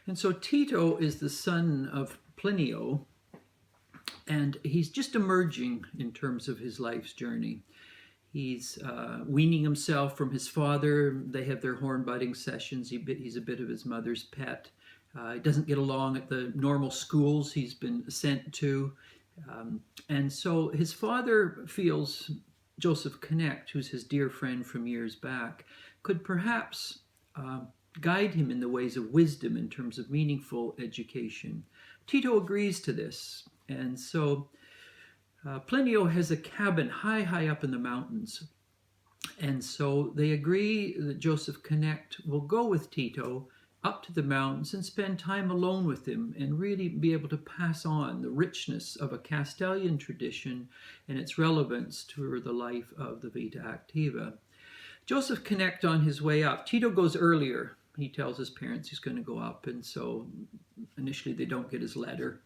And so Tito is the son of Plinio, and he's just emerging in terms of his life's journey. He's weaning himself from his father. They have their horn butting sessions. He's a bit of his mother's pet. He doesn't get along at the normal schools he's been sent to. And so his father feels Joseph Connect, who's his dear friend from years back, could perhaps guide him in the ways of wisdom in terms of meaningful education. Tito agrees to this. And so Plinio has a cabin high up in the mountains. And so they agree that Joseph Connect will go with Tito up to the mountains and spend time alone with him and really be able to pass on the richness of a Castilian tradition and its relevance to the life of the Vita Activa. Joseph Connect on his way up. Tito goes earlier. He tells his parents he's going to go up, and so initially they don't get his letter.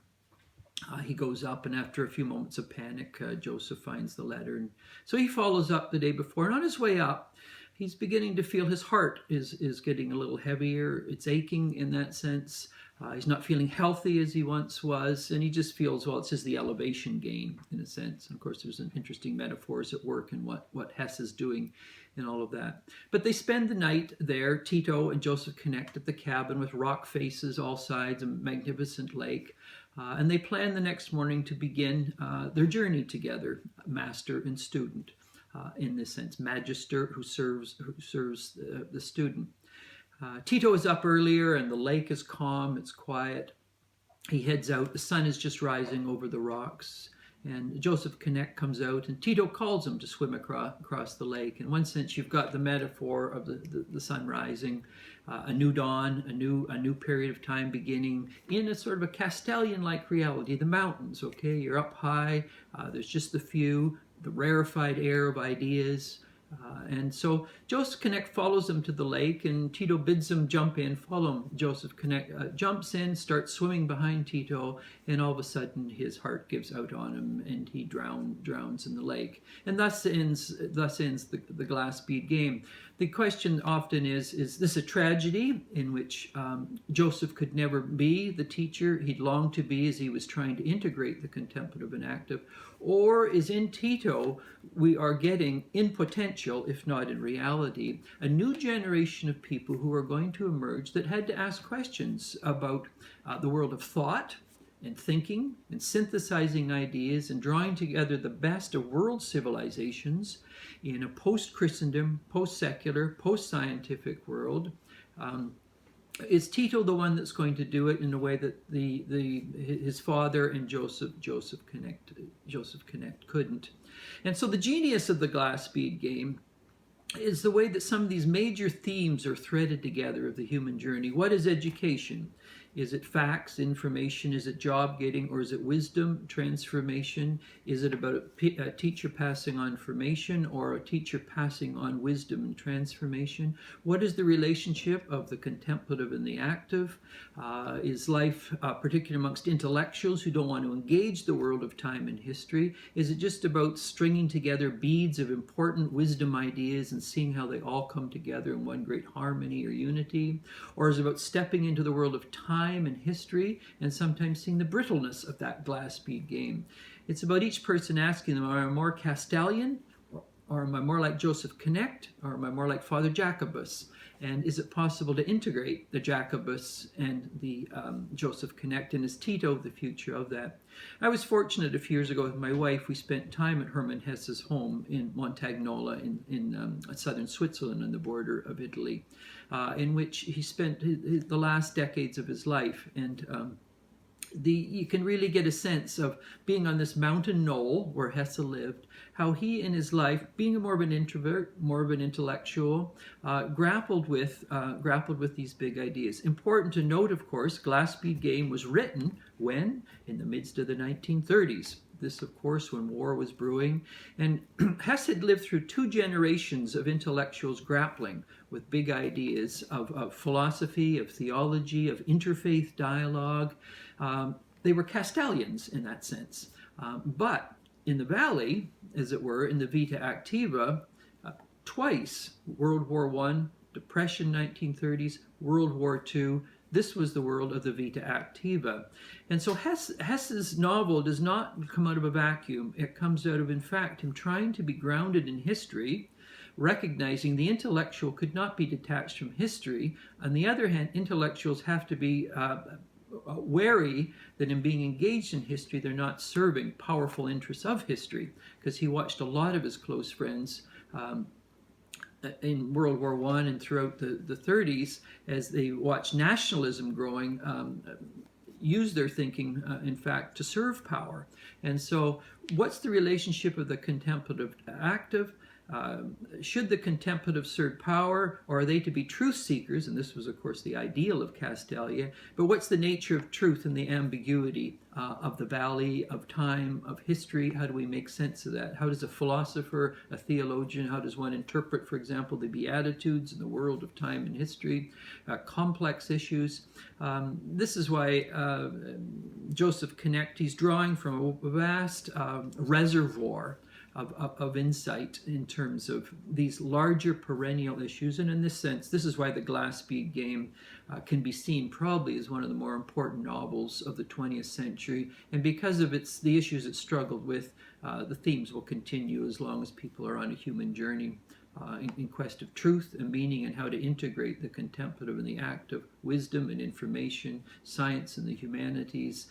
He goes up, and after a few moments of panic, Joseph finds the letter. And so he follows up the day before. And on his way up, he's beginning to feel his heart is getting a little heavier. It's aching in that sense. He's not feeling healthy as he once was. And he just feels, well, it's just the elevation gain, in a sense. And of course, there's an interesting metaphors at work in what Hesse is doing in all of that. But they spend the night there, Tito and Joseph Connect at the cabin with rock faces all sides, a magnificent lake. And they plan the next morning to begin their journey together, master and student, in this sense, magister who serves the student. Tito is up earlier, and the lake is calm, it's quiet. He heads out, the sun is just rising over the rocks, and Joseph Connect comes out, and Tito calls him to swim across the lake. In one sense, you've got the metaphor of the sun rising, a new dawn, a new period of time beginning in a sort of a Castilian-like reality. The mountains, okay, you're up high, there's just the few, the rarefied air of ideas. And so Joseph Connect follows him to the lake, and Tito bids him jump in, follow him. Joseph Connect jumps in, starts swimming behind Tito, and all of a sudden his heart gives out on him, and he drowns in the lake. And thus ends the Glass Bead Game. The question often is this a tragedy in which Joseph could never be the teacher he'd longed to be as he was trying to integrate the contemplative and active? Or is in Tito we are getting, in potential, if not in reality, a new generation of people who are going to emerge that had to ask questions about the world of thought and thinking and synthesizing ideas and drawing together the best of world civilizations in a post-Christendom, post-secular, post-scientific world. Is Tito the one that's going to do it in a way that his father and Joseph Connect couldn't? And so the genius of the Glass Bead Game is the way that some of these major themes are threaded together of the human journey. What is education? Is it facts, information? Is it job getting, or is it wisdom, transformation? Is it about a teacher passing on information or a teacher passing on wisdom and transformation? What is the relationship of the contemplative and the active? Is life, particularly amongst intellectuals who don't want to engage the world of time and history, is it just about stringing together beads of important wisdom ideas and seeing how they all come together in one great harmony or unity? Or is it about stepping into the world of time and history and sometimes seeing the brittleness of that glass bead game? It's about each person asking them, am I more Castilian, or am I more like Joseph Connect, or am I more like Father Jacobus? And is it possible to integrate the Jacobus and the Joseph Connect, and is Tito the future of that? I was fortunate a few years ago with my wife. We spent time at Hermann Hesse's home in Montagnola in southern Switzerland on the border of Italy, in which he spent the last decades of his life. And you can really get a sense of being on this mountain knoll where Hesse lived, how he in his life, being more of an introvert, more of an intellectual, grappled with these big ideas. Important to note, of course, Glass Bead Game was written when? In the midst of the 1930s. This, of course, when war was brewing. And Hesse had lived through 2 generations of intellectuals grappling with big ideas of philosophy, of theology, of interfaith dialogue. They were Castilians in that sense. But in the valley, as it were, in the Vita Activa, twice, World War I, Depression, 1930s, World War II, This was the world of the vita activa. And so Hesse's novel does not come out of a vacuum. It comes out of, in fact, him trying to be grounded in history, recognizing the intellectual could not be detached from history. On the other hand, intellectuals have to be wary that in being engaged in history, they're not serving powerful interests of history, because he watched a lot of his close friends in World War I and throughout the 30s, as they watched nationalism growing, use their thinking, in fact, to serve power. And so what's the relationship of the contemplative active? Should the contemplative serve power, or are they to be truth seekers? And this was, of course, the ideal of Castalia. But what's the nature of truth and the ambiguity of the valley, of time, of history? How do we make sense of that? How does a philosopher, a theologian, how does one interpret, for example, the Beatitudes in the world of time and history? Complex issues. This is why Joseph Knecht, he's drawing from a vast reservoir of insight in terms of these larger perennial issues. And in this sense, this is why the Glass Bead Game can be seen probably as one of the more important novels of the 20th century. And because of the issues it struggled with, the themes will continue as long as people are on a human journey in quest of truth and meaning, and how to integrate the contemplative and the active, wisdom and information, science and the humanities.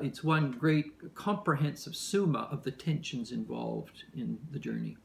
It's one great comprehensive summa of the tensions involved in the journey.